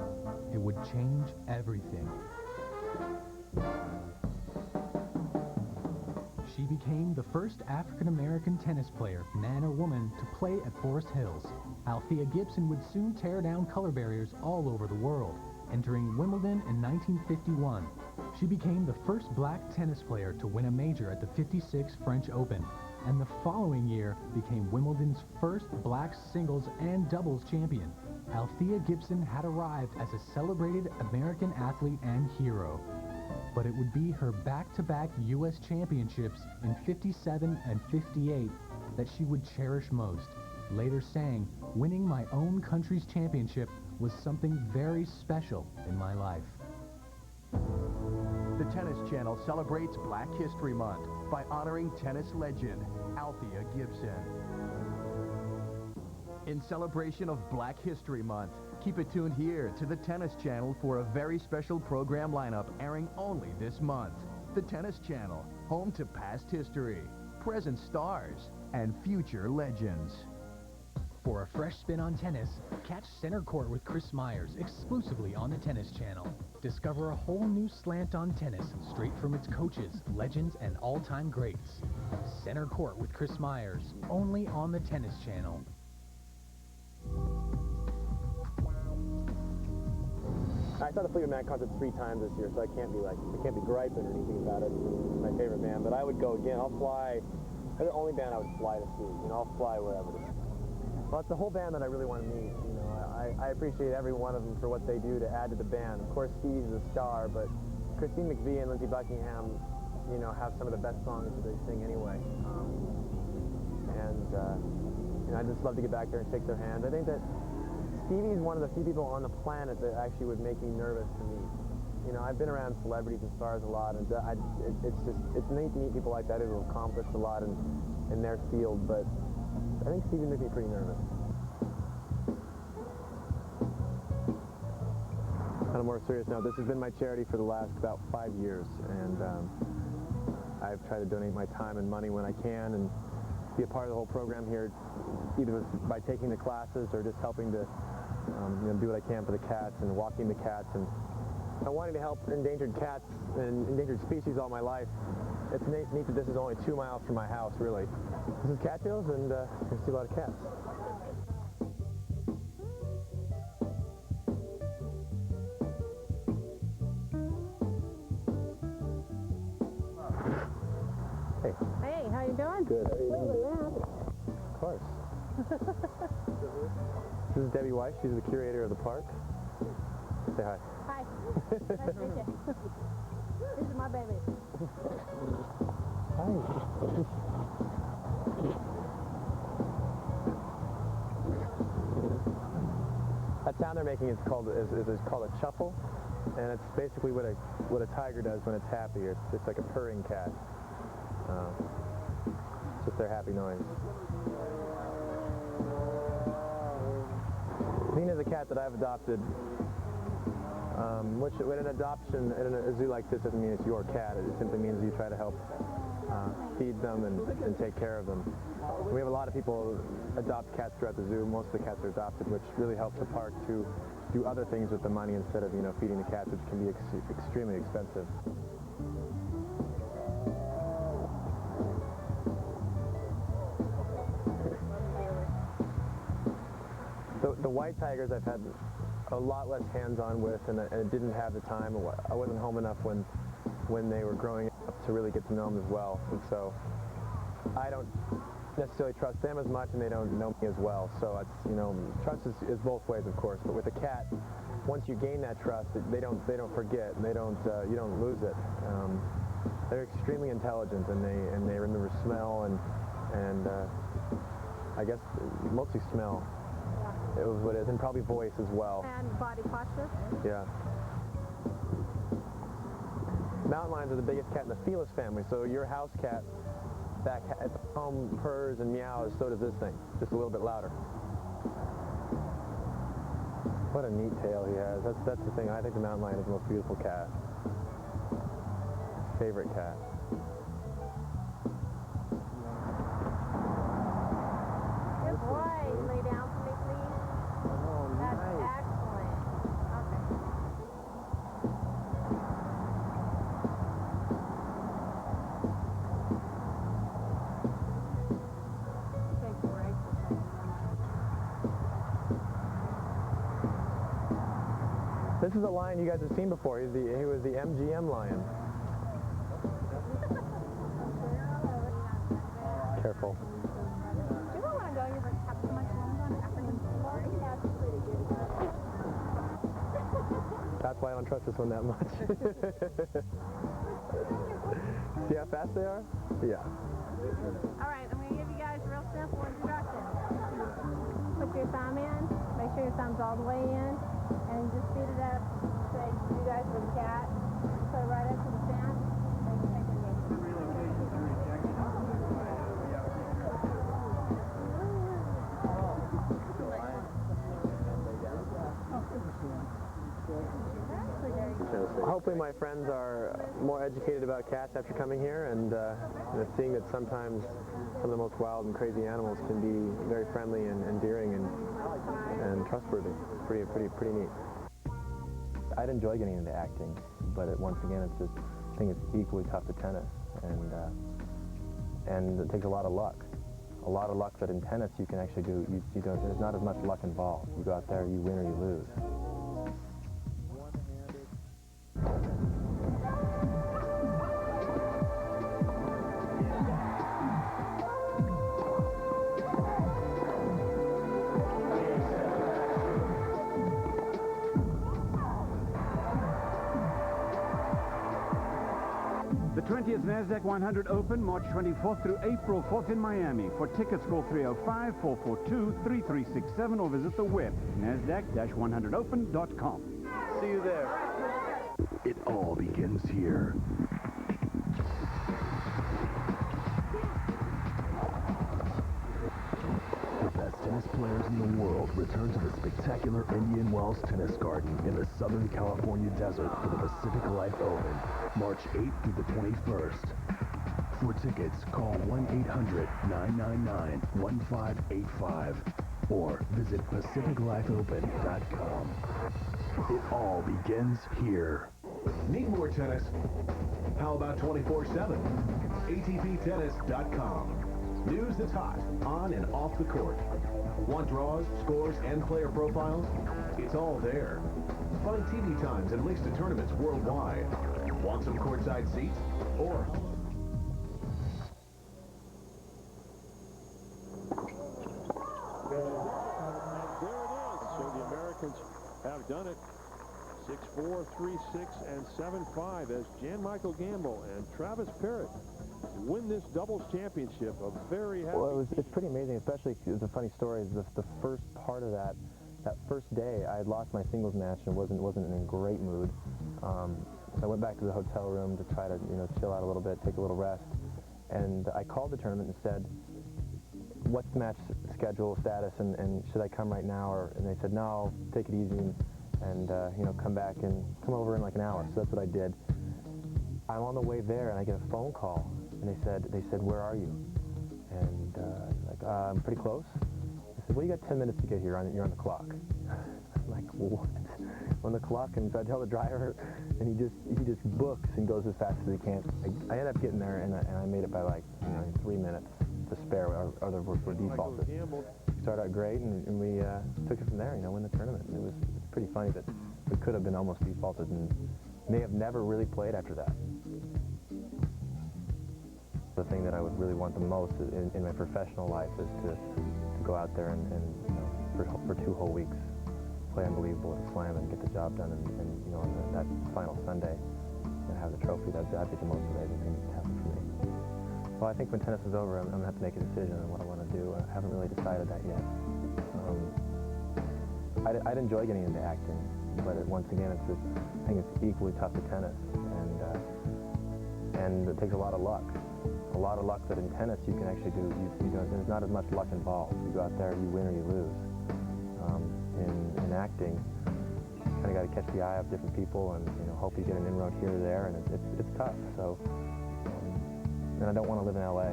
It would change everything. She became the first African-American tennis player, man or woman, to play at Forest Hills. Althea Gibson would soon tear down color barriers all over the world. Entering Wimbledon in 1951, she became the first black tennis player to win a major at the 56 French Open, and the following year became Wimbledon's first black singles and doubles champion. Althea Gibson had arrived as a celebrated American athlete and hero. But it would be her back-to-back U.S. championships in '57 and '58 that she would cherish most, later saying, "Winning my own country's championship was something very special in my life." The Tennis Channel celebrates Black History Month by honoring tennis legend Althea Gibson. In celebration of Black History Month, keep it tuned here to the Tennis Channel for a very special program lineup airing only this month. The Tennis Channel, home to past history, present stars, and future legends. For a fresh spin on tennis, catch Center Court with Chris Myers exclusively on the Tennis Channel. Discover a whole new slant on tennis straight from its coaches, legends, and all-time greats. Center Court with Chris Myers, only on the Tennis Channel. I saw the Fleetwood Mac concert 3 times this year, so I can't be griping or anything about it. It's my favorite band, but I would go again. I'll fly. They're the only band I would fly to see. I'll fly wherever. Well, it's the whole band that I really want to meet. I appreciate every one of them for what they do to add to the band. Of course, Steve's a star, but Christine McVie and Lindsey Buckingham, have some of the best songs that they sing anyway. I just love to get back there and shake their hands. I think that Stevie's one of the few people on the planet that actually would make me nervous to meet. I've been around celebrities and stars a lot, and it's neat to meet people like that who have accomplished a lot in their field, but I think Stevie makes me pretty nervous. On a more serious note, this has been my charity for the last about 5 years, and I've tried to donate my time and money when I can and be a part of the whole program here, either by taking the classes or just helping to do what I can for the cats and walking the cats. And I'm wanting to help endangered cats and endangered species all my life. It's neat that this is only 2 miles from my house, really. This is Cattails, and you see a lot of cats. Hey. Hey, how you doing? Good. How are you doing? Of course. This is Debbie Weiss. She's the curator of the park. Say hi. Hi. Nice to meet you. This is my baby. That sound they're making is called a chuffle, and it's basically what a tiger does when it's happy. It's just like a purring cat. It's just their happy noise. Nina's a cat that I've adopted, which when an adoption in a zoo like this doesn't mean it's your cat. It simply means you try to help feed them and take care of them. We have a lot of people adopt cats throughout the zoo. Most of the cats are adopted, which really helps the park to do other things with the money instead of, feeding the cats, which can be extremely expensive. The white tigers I've had a lot less hands-on with, and I didn't have the time. I wasn't home enough when they were growing up to really get to know them as well, and so I don't necessarily trust them as much, and they don't know me as well. So it's, trust is both ways, of course. But with a cat, once you gain that trust, they don't forget, and you don't lose it. They're extremely intelligent, and they remember smell and I guess mostly smell. It was what it is, and probably voice as well. And body posture. Yeah. Mountain lions are the biggest cat in the Felis family, so your house cat back at home purrs and meows, so does this thing, just a little bit louder. What a neat tail he has. That's the thing. I think the mountain lion is the most beautiful cat. Favorite cat. Good boy. Lay down for me, please. That's excellent. Okay. Take a break for a second. This is a lion you guys have seen before. He was the MGM lion. Careful. Do you ever want to go? You ever have too much room on African safari? That's pretty good. That's why I don't trust this one that much. See how fast they are? Yeah. All right, I'm going to give you guys a real simple instruction. Put your thumb in. Make sure your thumb's all the way in. And just speed it up. Say, you guys are the cat. Put it right up to the fence. And you take it in. Hopefully my friends are more educated about cats after coming here, and seeing that sometimes some of the most wild and crazy animals can be very friendly and endearing and trustworthy. Pretty neat. I'd enjoy getting into acting, but once again, I think it's equally tough to tennis, and it takes a lot of luck. A lot of luck that in tennis you can actually do. There's not as much luck involved. You go out there, you win or you lose. The 20th NASDAQ 100 Open, March 24th through April 4th in Miami. For tickets, call 305-442-3367 or visit the web, NASDAQ-100open.com. See you there. It all begins here. The best tennis players in the world return to the spectacular Indian Wells Tennis Garden in the Southern California desert for the Pacific Life Open, March 8th through the 21st. For tickets, call 1-800-999-1585 or visit PacificLifeOpen.com. It all begins here. Need more tennis? How about 24/7? ATPTennis.com. News that's hot, on and off the court. Want draws, scores, and player profiles? It's all there. Find TV times and links to tournaments worldwide. Want some courtside seats? Or there it is. So the Americans have done it 6'4", 3'6", and 7'5", as Jan-Michael Gamble and Travis Parrott win this doubles championship. A very happy. Well, it's pretty amazing, especially the funny story is the first part of that first day, I had lost my singles match and wasn't in a great mood. So I went back to the hotel room to try to chill out a little bit, take a little rest, and I called the tournament and said, "What's the match schedule status, and should I come right now?" And they said, "No, take it easy and come over in like an hour." So that's what I did. I'm on the way there and I get a phone call, and they said, "Where are you?" And I'm pretty close. I said, "Well, you got 10 minutes to get here. You're on the clock." I'm like, "What?" On the clock, and so I tell the driver, and he just books and goes as fast as he can. I end up getting there, and I made it by like 3 minutes to spare. Other were defaulted. Started out great, and we took it from there. Win the tournament. It's pretty funny that we could have been almost defaulted and may have never really played after that. The thing that I would really want the most in my professional life is to go out there and for 2 whole weeks play unbelievable at a slam and get the job done, and on that final Sunday and have the trophy. That'd be the most amazing thing that's happened for me. Well, I think when tennis is over, I'm going to have to make a decision on what I want to do. I haven't really decided that yet. I'd enjoy getting into acting, but once again, I think it's equally tough to tennis, and it takes a lot of luck. A lot of luck that in tennis you can actually do. There's not as much luck involved. You go out there, you win or you lose. In acting, you kind of got to catch the eye of different people and hope you get an inroad here or there, and it's tough. So, and I don't want to live in LA.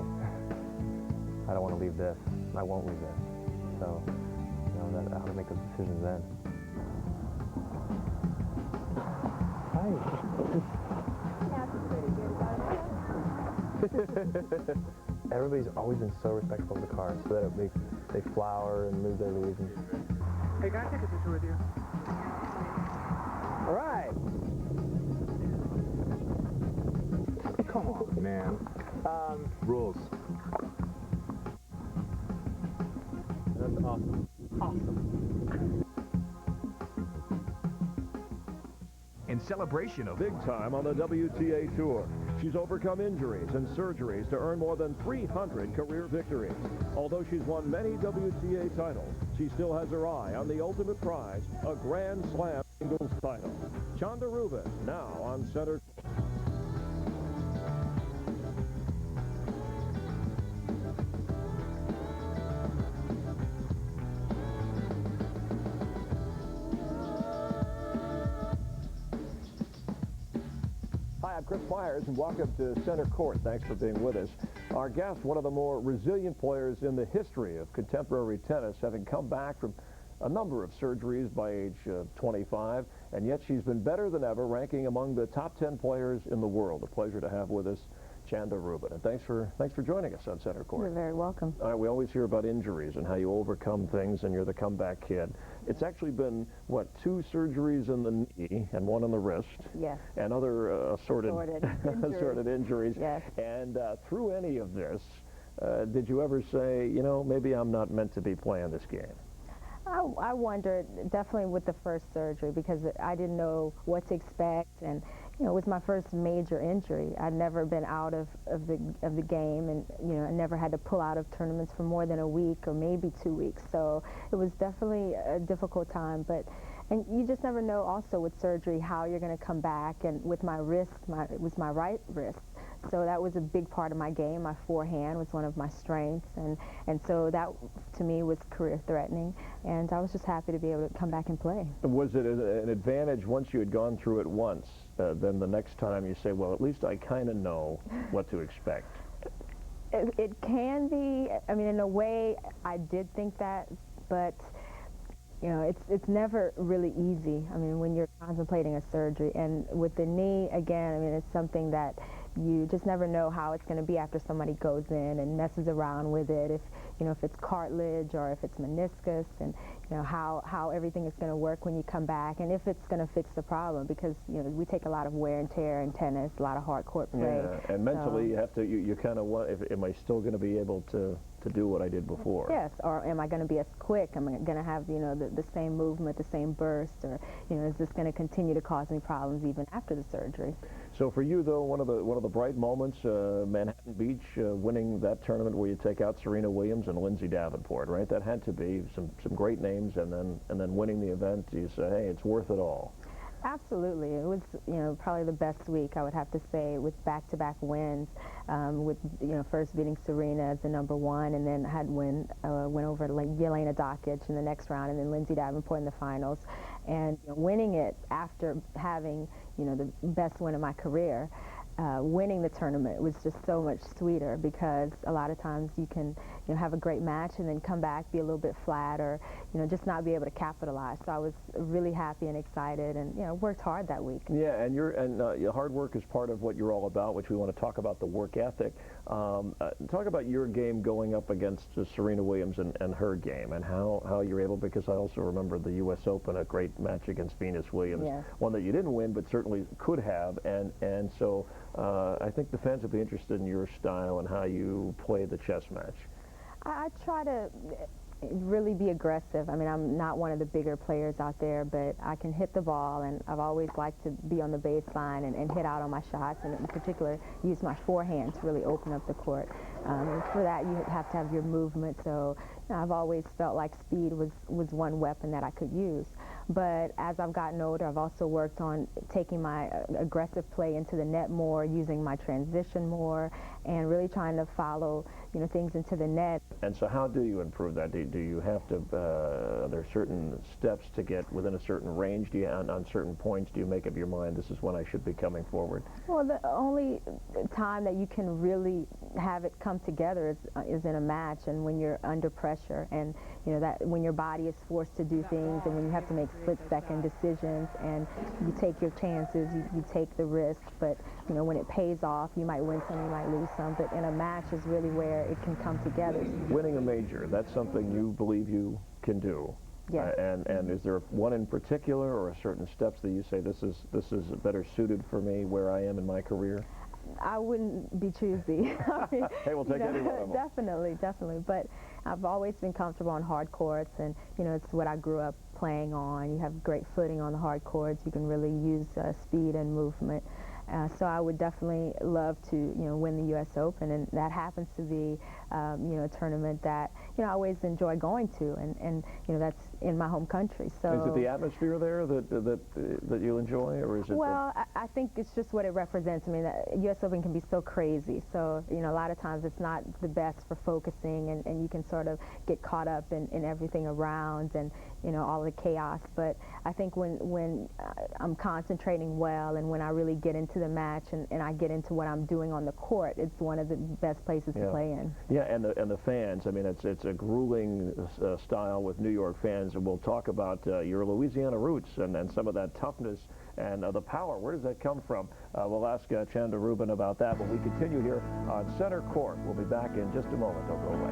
I don't want to leave this. I won't leave this. So, I have to make those decisions then. Hi. Everybody's always been so respectful of the cars, so that they flower and move their leaves. Hey, can I take a picture with you? All right. Come on, man. Rules. That's awesome. Awesome. In celebration of big time on the WTA Tour, she's overcome injuries and surgeries to earn more than 300 career victories. Although she's won many WTA titles, she still has her eye on the ultimate prize, a Grand Slam singles title. Chanda Rubin, now on center. Hi, I'm Chris Myers, and welcome to Center Court. Thanks for being with us. Our guest, one of the more resilient players in the history of contemporary tennis, having come back from a number of surgeries by age 25, and yet she's been better than ever, ranking among the top 10 players in the world. A pleasure to have with us Chanda Rubin. And thanks for joining us on Center Court. You're very welcome. All right, we always hear about injuries and how you overcome things, and you're the comeback kid. It's actually been, what, 2 surgeries in the knee and 1 on the wrist? Yes. And other assorted injuries. Yes. And through any of this, did you ever say, maybe I'm not meant to be playing this game? I wondered, definitely with the first surgery, because I didn't know what to expect, and it was my first major injury. I'd never been out of the game, and I never had to pull out of tournaments for more than a week or maybe 2 weeks. So it was definitely a difficult time, and you just never know also with surgery how you're going to come back. And with my wrist, it was my right wrist. So that was a big part of my game. My forehand was one of my strengths, and so that to me was career threatening, and I was just happy to be able to come back and play. Was it an advantage once you had gone through it once, then the next time you say, well, at least I kind of know what to expect? It can be. I mean, in a way, I did think that, but it's never really easy. I mean, when you're contemplating a surgery, and with the knee, again, I mean, it's something that you just never know how it's going to be after somebody goes in and messes around with it. If it's cartilage or if it's meniscus, and you know, how everything is going to work when you come back, and if it's going to fix the problem, because, you know, we take a lot of wear and tear in tennis, a lot of hard court play. Yeah, and mentally you have to, you kind of want, am I still going to be able to do what I did before? Yes, or am I going to be as quick? Am I going to have, you know, the same movement, the same burst, or, you know, is this going to continue to cause me problems even after the surgery? So for you, though, one of the bright moments, Manhattan Beach, winning that tournament where you take out Serena Williams and Lindsay Davenport, right? That had to be some great names, and then winning the event, you say, hey, it's worth it all. Absolutely. It was, you know, probably the best week, I would have to say, with back-to-back wins, with, you know, first beating Serena as the #1, and then had win over Jelena Dokic in the next round, and then Lindsay Davenport in the finals. And, you know, winning it after having, you know, the best win of my career, winning the tournament was just so much sweeter, because a lot of times you can, you know, have a great match and then come back, be a little bit flat, or, you know, just not be able to capitalize. So I was really happy and excited, and, you know, worked hard that week. Yeah, and your hard work is part of what you're all about, which we want to talk about, the work ethic. Talk about your game going up against Serena Williams and her game, and how you're able, because I also remember the U.S. Open, a great match against Venus Williams, yes. One that you didn't win but certainly could have, and so I think the fans will be interested in your style and how you play the chess match. I try to really be aggressive. I mean, I'm not one of the bigger players out there, but I can hit the ball, and I've always liked to be on the baseline and hit out on my shots, and in particular use my forehand to really open up the court. And for that, you have to have your movement, so, you know, I've always felt like speed was one weapon that I could use. But as I've gotten older, I've also worked on taking my aggressive play into the net more, using my transition more, and really trying to follow, you know, things into the net. And so how do you improve that? Do you have to, are there certain steps to get within a certain range? Do you, on certain points, do you make up your mind, this is when I should be coming forward? Well, the only time that you can really have it come together is in a match, and when you're under pressure, and, you know, that when your body is forced to do things, and when you have to make split-second decisions, and you take your chances, you take the risk, but, you know, when it pays off, you might win some, you might lose some, but in a match is really where it can come together. Winning a major, that's something you believe you can do. Yes. And is there one in particular, or a certain steps that you say this is better suited for me where I am in my career? I wouldn't be choosy. I mean, hey, we'll take any one of them. Definitely. But I've always been comfortable on hard courts, and, you know, it's what I grew up playing on. You have great footing on the hard courts. You can really use speed and movement. So I would definitely love to, you know, win the U.S. Open, and that happens to be, you know, a tournament that, you know, I always enjoy going to, and you know, that's in my home country. So is it the atmosphere there that you enjoy, or is it? Well, I think it's just what it represents. I mean, the U.S. Open can be so crazy, so, you know, a lot of times it's not the best for focusing, and you can sort of get caught up in everything around, and, you know, all the chaos. But I think when I'm concentrating well, and when I really get into the match, and I get into what I'm doing on the court, it's one of the best places to play in. Yeah, and the fans. I mean, it's a grueling style with New York fans, and we'll talk about your Louisiana roots and some of that toughness and the power. Where does that come from? We'll ask Chanda Rubin about that, but we continue here on Center Court. We'll be back in just a moment. Don't go away.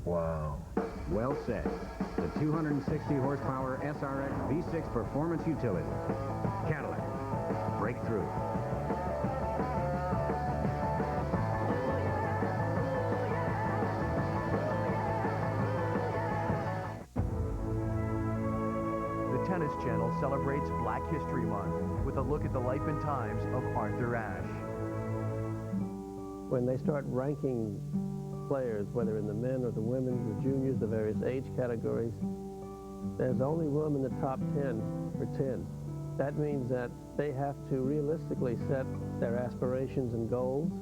Wow. Well said. The 260 horsepower SRX V6 performance utility. Cadillac. Breakthrough. The Tennis Channel celebrates Black History Month with a look at the life and times of Arthur Ashe. When they start ranking players, whether in the men or the women, the juniors, the various age categories, there's only room in the top 10 for 10. That means that they have to realistically set their aspirations and goals,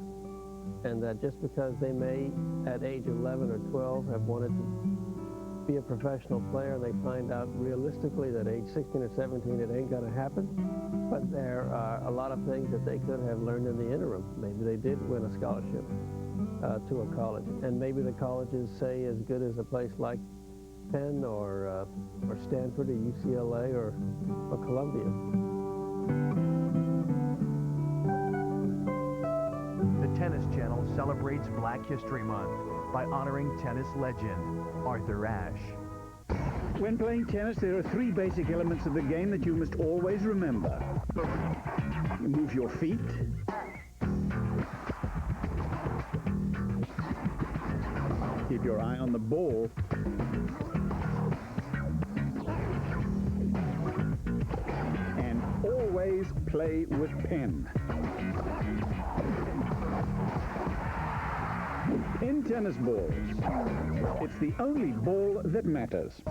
and that just because they may, at age 11 or 12, have wanted to be a professional player, and they find out realistically that age 16 or 17 it ain't going to happen, but there are a lot of things that they could have learned in the interim. Maybe they did win a scholarship. to a college. And maybe the college is, say, as good as a place like Penn or Stanford or UCLA or Columbia. The Tennis Channel celebrates Black History Month by honoring tennis legend Arthur Ashe. When playing tennis, there are three basic elements of the game that you must always remember. You move your feet, keep your eye on the ball, and always play with pen. Pin tennis balls. It's the only ball that matters.